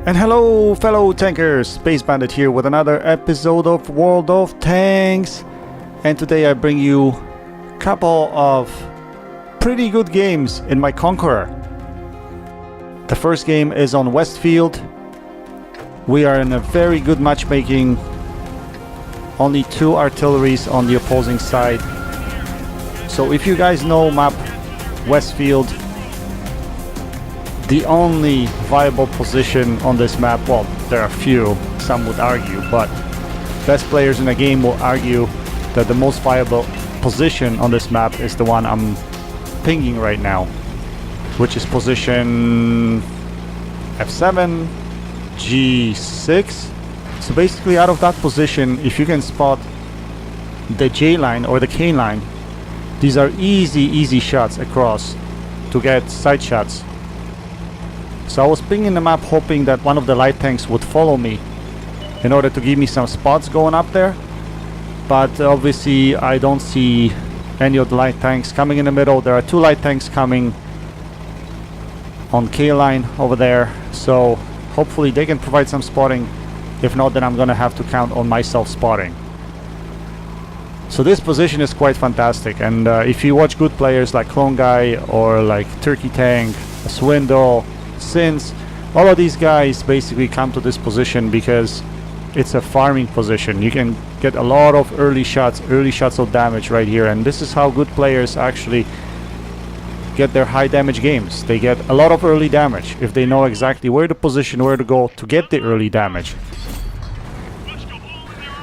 And hello fellow tankers, Space Bandit here with another episode of World of Tanks. And today I bring you a couple of pretty good games in my Conqueror. The first game is on Westfield. We are in a very good matchmaking. Only 2 artilleries on the opposing side. So if you guys know map Westfield, the only viable position on this map, well, there are a few, some would argue, but best players in the game will argue that the most viable position on this map is the one I'm pinging right now, which is position F7, G6. So basically out of that position, if you can spot the J line or the K line, these are easy shots across to get side shots. So I was pinging the map hoping that one of the light tanks would follow me in order to give me some spots going up there. But obviously I don't see any of the light tanks coming in the middle. There are 2 light tanks coming on K line over there. So hopefully they can provide some spotting. If not, then I'm gonna have to count on myself spotting. So this position is quite fantastic. And if you watch good players like Clone Guy or like Turkey Tank, Swindle, Since, all of these guys basically come to this position because it's a farming position. You can get a lot of early shots of damage right here, and this is how good players actually get their high damage games. They get a lot of early damage if they know exactly where to position, where to go to get the early damage.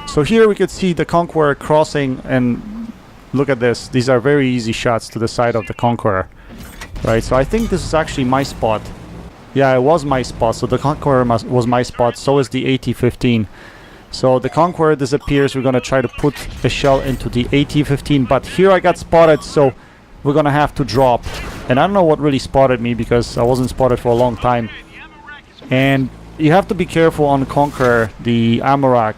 So here we could see the Conqueror crossing, and look at this. These are very easy shots to the side of the Conqueror, right? So I think this is actually my spot. Yeah, it was my spot, so the Conqueror was my spot, so is the AT-15. So the Conqueror disappears, we're gonna try to put a shell into the AT-15, but here I got spotted, so we're gonna have to drop. And I don't know what really spotted me, because I wasn't spotted for a long time. And you have to be careful on Conqueror. The ammo rack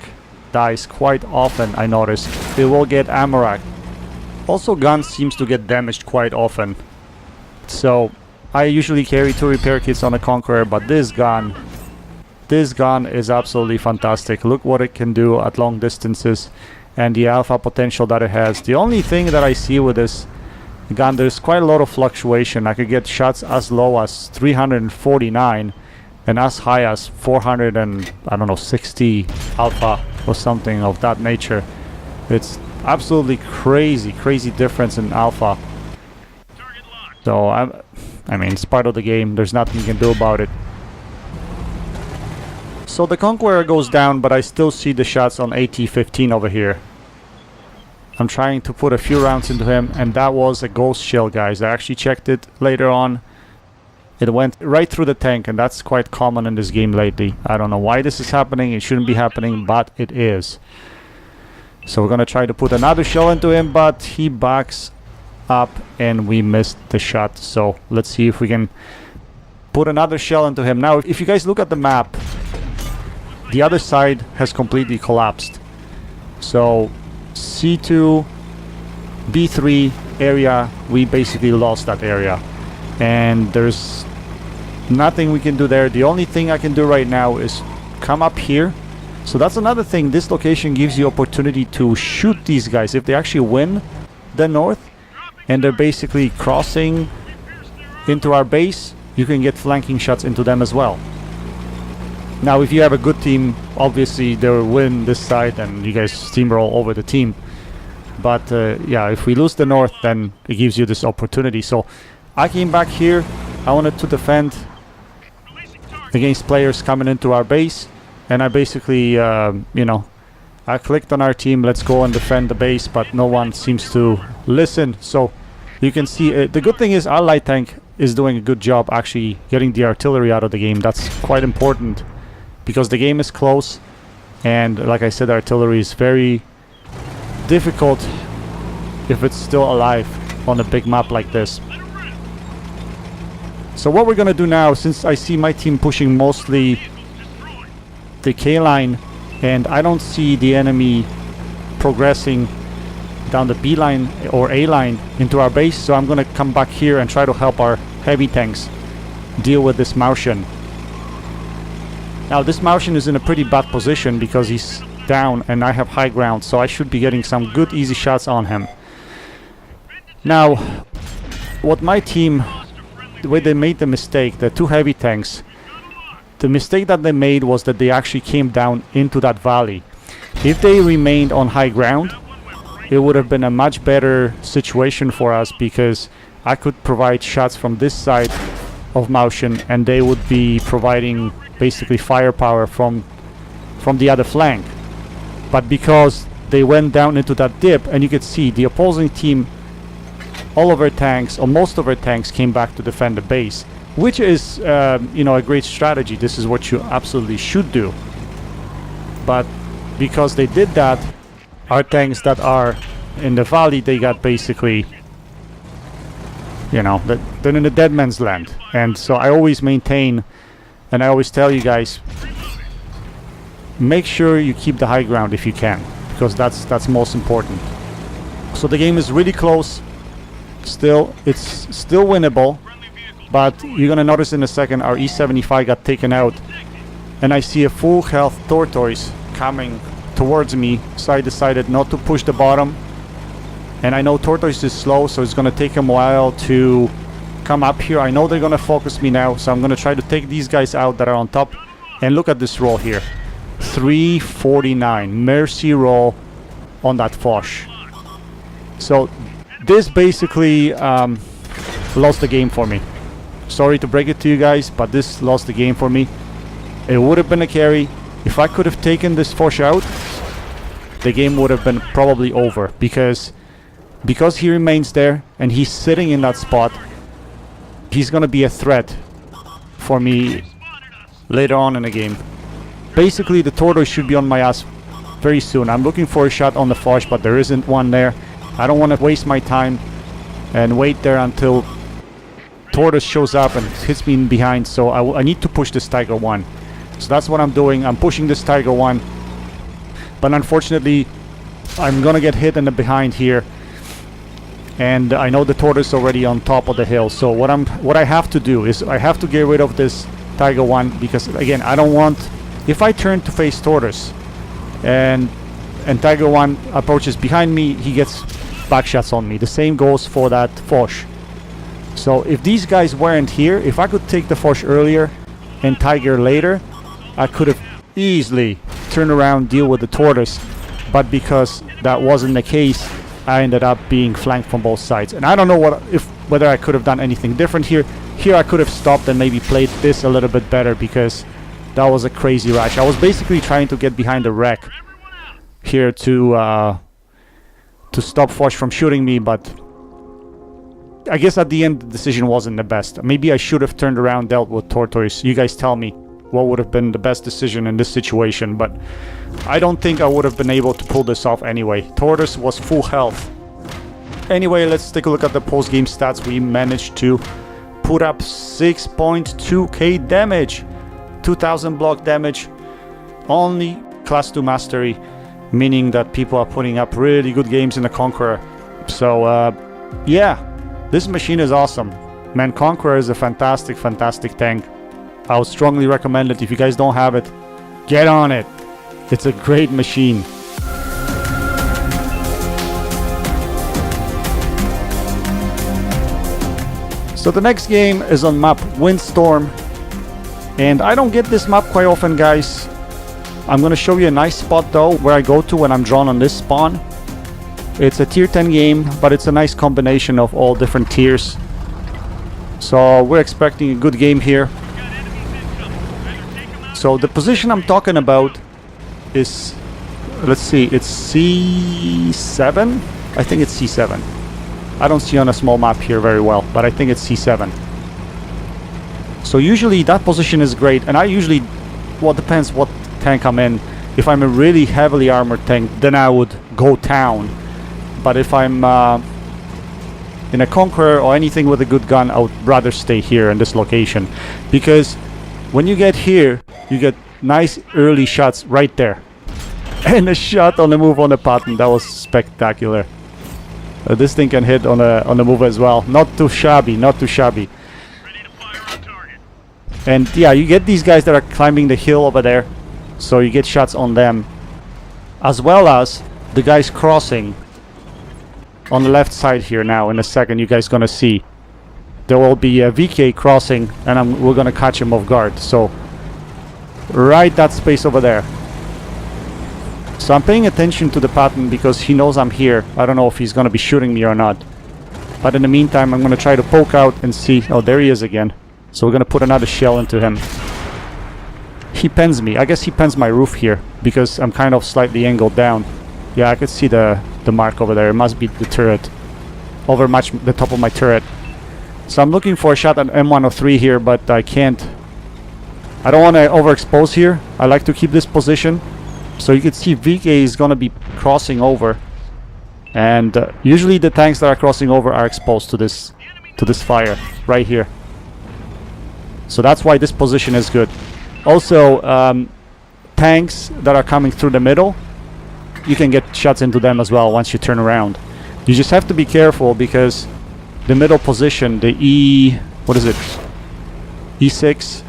dies quite often, I noticed. They will get ammo rack. Also, guns seems to get damaged quite often. So I usually carry 2 repair kits on a Conqueror, but this gun is absolutely fantastic. Look what it can do at long distances and the alpha potential that it has. The only thing that I see with this gun, there's quite a lot of fluctuation. I could get shots as low as 349 and as high as 400 and I don't know, 60 alpha or something of that nature. It's absolutely crazy difference in alpha. So I mean, it's part of the game. There's nothing you can do about it. So the Conqueror goes down, but I still see the shots on AT-15 over here. I'm trying to put a few rounds into him, and that was a ghost shell, guys. I actually checked it later on. It went right through the tank, and that's quite common in this game lately. I don't know why this is happening. It shouldn't be happening, but it is. So we're gonna try to put another shell into him, but he backs up and we missed the shot. So let's see if we can put another shell into him. Now if you guys look at the map, the other side has completely collapsed. So C2 B3 area, we basically lost that area and there's nothing we can do there. The only thing I can do right now is come up here. So that's another thing, this location gives you opportunity to shoot these guys if they actually win the north and they're basically crossing into our base. You can get flanking shots into them as well. Now if you have a good team, obviously they will win this side and you guys steamroll over the team. But yeah, if we lose the north, then it gives you this opportunity. So I came back here. I wanted to defend against players coming into our base, and I basically you know, I clicked on our team, let's go and defend the base, but no one seems to listen. So you can see the good thing is our light tank is doing a good job actually getting the artillery out of the game. That's quite important because the game is close, and like I said, artillery is very difficult if it's still alive on a big map like this. So what we're gonna do now, since I see my team pushing mostly the K line and I don't see the enemy progressing down the B line or A line into our base, so I'm gonna come back here and try to help our heavy tanks deal with this Martian. Now this Martian is in a pretty bad position because he's down and I have high ground, so I should be getting some good easy shots on him. Now, what my team, the way they made the mistake, the two heavy tanks, the mistake that they made was that they actually came down into that valley. If they remained on high ground, it would have been a much better situation for us because I could provide shots from this side of Martian and they would be providing basically firepower from the other flank. But because they went down into that dip, and you could see the opposing team, all of our tanks or most of our tanks came back to defend the base, which is you know, a great strategy. This is what you absolutely should do. But because they did that, our tanks that are in the valley, they got basically, you know, they're in the dead man's land. And so I always maintain, and I always tell you guys, make sure you keep the high ground if you can, because that's most important. So the game is really close. Still, it's still winnable, but you're gonna notice in a second our E75 got taken out, and I see a full health tortoise coming towards me, so I decided not to push the bottom. And I know tortoise is slow, so it's gonna take him a while to come up here. I know they're gonna focus me now, so I'm gonna try to take these guys out that are on top. And look at this roll here, 349 mercy roll on that Foch. So this basically lost the game for me. Sorry to break it to you guys, but this lost the game for me. It would have been a carry. If I could have taken this Foch out, the game would have been probably over, because he remains there and he's sitting in that spot, he's gonna be a threat for me later on in the game. Basically the tortoise should be on my ass very soon. I'm looking for a shot on the Foch, but there isn't one there. I don't want to waste my time and wait there until tortoise shows up and hits me in behind, so I need to push this Tiger 1. So that's what I'm doing. I'm pushing this Tiger 1, but unfortunately I'm gonna get hit in the behind here, and I know the tortoise already on top of the hill. So what I have to do is I have to get rid of this Tiger 1, because again, I don't want, if I turn to face tortoise and Tiger 1 approaches behind me, he gets back shots on me. The same goes for that Foch. So if these guys weren't here, if I could take the Foch earlier and Tiger later, I could have easily turned around, deal with the tortoise. But because that wasn't the case, I ended up being flanked from both sides. And I don't know whether I could have done anything different here. Here I could have stopped and maybe played this a little bit better, because that was a crazy rush. I was basically trying to get behind the wreck here to stop Foch from shooting me, but I guess at the end the decision wasn't the best. Maybe I should have turned around, dealt with tortoise. You guys tell me what would have been the best decision in this situation, but I don't think I would have been able to pull this off anyway. Tortoise was full health. Anyway, let's take a look at the post-game stats. We managed to put up 6.2k damage, 2000 block damage, only class 2 mastery, meaning that people are putting up really good games in the Conqueror. So yeah, this machine is awesome, man. Conqueror is a fantastic tank. I would strongly recommend it. If you guys don't have it, get on it. It's a great machine. So the next game is on map Windstorm, and I don't get this map quite often, guys. I'm gonna show you a nice spot though where I go to when I'm drawn on this spawn. It's a tier 10 game, but it's a nice combination of all different tiers. So we're expecting a good game here. So the position I'm talking about is, let's see, it's C7? I think it's C7. I don't see on a small map here very well, but I think it's C7. So usually that position is great, and I usually, well, it depends what tank I'm in. If I'm a really heavily armored tank, then I would go town. But if I'm in a Conqueror or anything with a good gun, I would rather stay here in this location, because when you get here, you get nice early shots right there. And a shot on the move on the pattern, that was spectacular. This thing can hit on the move as well. Not too shabby, not too shabby. Ready to fire on target. And yeah, you get these guys that are climbing the hill over there, so you get shots on them, as well as the guys crossing on the left side here. Now in a second you guys gonna see there will be a VK crossing, and we're gonna catch him off guard. So right that space over there. So I'm paying attention to the pattern because he knows I'm here. I don't know if he's gonna be shooting me or not, but in the meantime I'm gonna try to poke out and see. Oh, there he is again. So we're gonna put another shell into him. He pens me. I guess he pens my roof here because I'm kind of slightly angled down. Yeah, I could see the mark over there. It must be the turret. Over the top of my turret. So I'm looking for a shot at M103 here, but I can't. I don't want to overexpose here. I like to keep this position. So you can see VK is gonna be crossing over. And usually the tanks that are crossing over are exposed to this fire right here. So that's why this position is good. Also, tanks that are coming through the middle, you can get shots into them as well once you turn around. You just have to be careful because the middle position, the what is it? E6,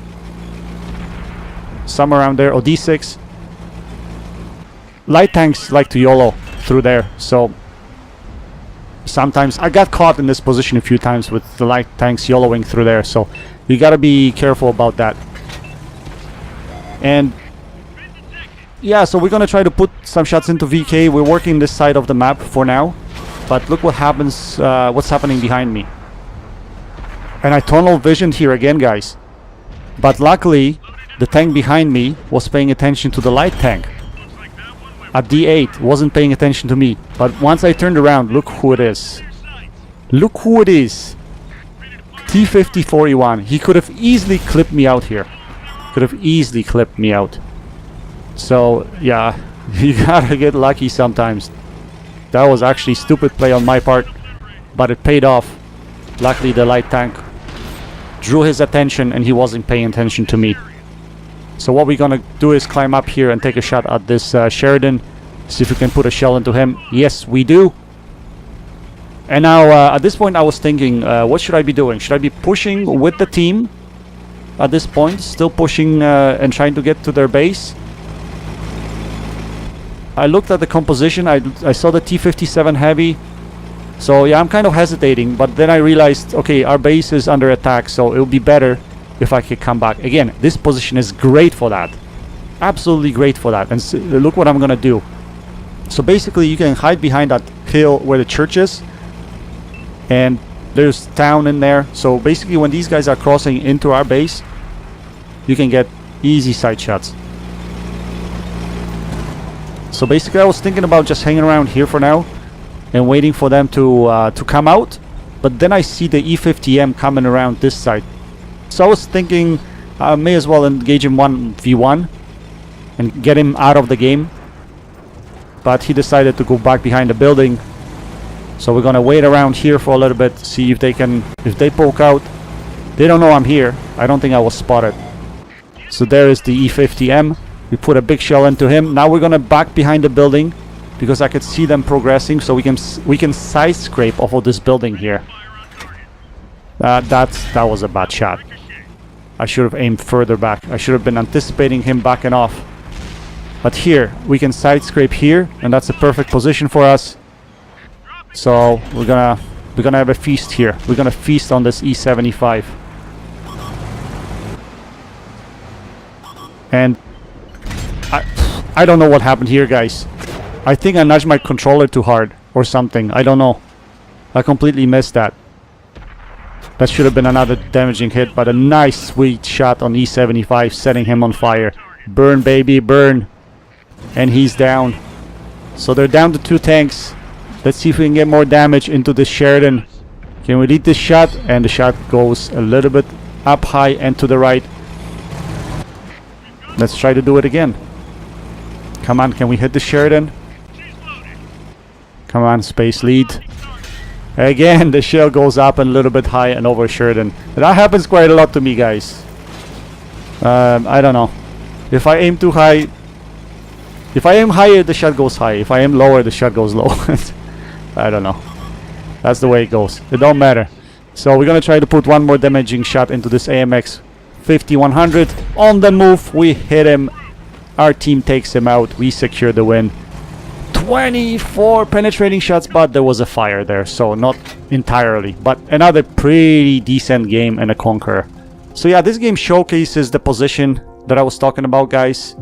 somewhere around there, or D6. Light tanks like to YOLO through there, so sometimes I got caught in this position a few times with the light tanks YOLOing through there, so you gotta be careful about that. And yeah, so we're gonna try to put some shots into VK. We're working this side of the map for now, but look what happens, what's happening behind me. And I tunnel visioned here again, guys, but luckily the tank behind me was paying attention to the light tank at D8, wasn't paying attention to me. But once I turned around, look who it is. Look who it is. T-5041. He could have easily clipped me out here. Could have easily clipped me out. So yeah, you gotta get lucky sometimes. That was actually stupid play on my part, but it paid off. Luckily the light tank drew his attention and he wasn't paying attention to me. So what we're gonna do is climb up here and take a shot at this Sheridan. See if we can put a shell into him. Yes, we do. And now at this point I was thinking, what should I be doing? Should I be pushing with the team at this point? Still pushing and trying to get to their base? I looked at the composition. I saw the T-57 heavy. So yeah, I'm kind of hesitating. But then I realized, okay, our base is under attack. So it would be better if I could come back. Again, this position is great for that. Absolutely great for that. And look what I'm gonna do. So basically you can hide behind that hill where the church is, and there's town in there. So basically when these guys are crossing into our base, you can get easy side shots. So basically I was thinking about just hanging around here for now and waiting for them to come out. But then I see the E50M coming around this side. So I was thinking I may as well engage him 1v1 and get him out of the game. But he decided to go back behind the building. So we're gonna wait around here for a little bit, see if they poke out. They don't know I'm here. I don't think I was spotted. So there is the E50M. We put a big shell into him. Now we're gonna back behind the building because I could see them progressing. So we can side scrape off of this building here. That was a bad shot. I should have aimed further back. I should have been anticipating him backing off. But here we can side scrape here, and that's a perfect position for us. So we're gonna have a feast here. We're gonna feast on this E75. And I don't know what happened here, guys. I think I nudged my controller too hard or something. I don't know. I completely missed that. That should have been another damaging hit, but a nice sweet shot on E75, setting him on fire. Burn, baby, burn. And he's down. So they're down to 2 tanks. Let's see if we can get more damage into this Sheridan. Can we lead this shot? And the shot goes a little bit up high and to the right. Let's try to do it again. Come on, can we hit the Sheridan? Come on, space lead. Again, the shell goes up a little bit high and over Sheridan. That happens quite a lot to me, guys. I don't know. If I aim too high... If I aim higher, the shot goes high. If I aim lower, the shot goes low. I don't know. That's the way it goes. It don't matter. So we're gonna try to put one more damaging shot into this AMX 50, 100. On the move, we hit him. Our team takes him out. We secure the win. 24 penetrating shots, but there was a fire there, so not entirely. But another pretty decent game and a Conqueror. So yeah, this game showcases the position that I was talking about, guys,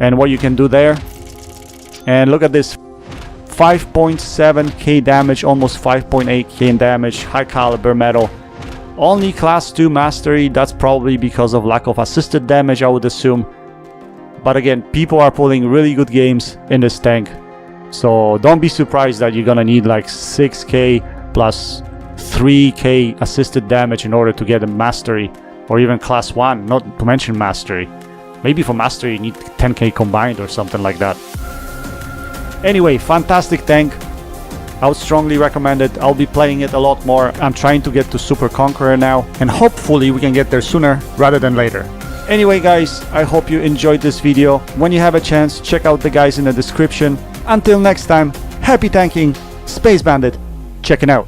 and what you can do there. And look at this. 5.7k damage, almost 5.8k in damage, high caliber metal. Only class 2 mastery, that's probably because of lack of assisted damage, I would assume. But again, people are pulling really good games in this tank. So don't be surprised that you're gonna need like 6k plus 3k assisted damage in order to get a mastery. Or even class 1, not to mention mastery. Maybe for mastery you need 10k combined or something like that. Anyway, fantastic tank. I would strongly recommend it. I'll be playing it a lot more. I'm trying to get to Super Conqueror now, and hopefully we can get there sooner rather than later. Anyway guys, I hope you enjoyed this video. When you have a chance, check out the guys in the description. Until next time, happy tanking, Space Bandit, checking out.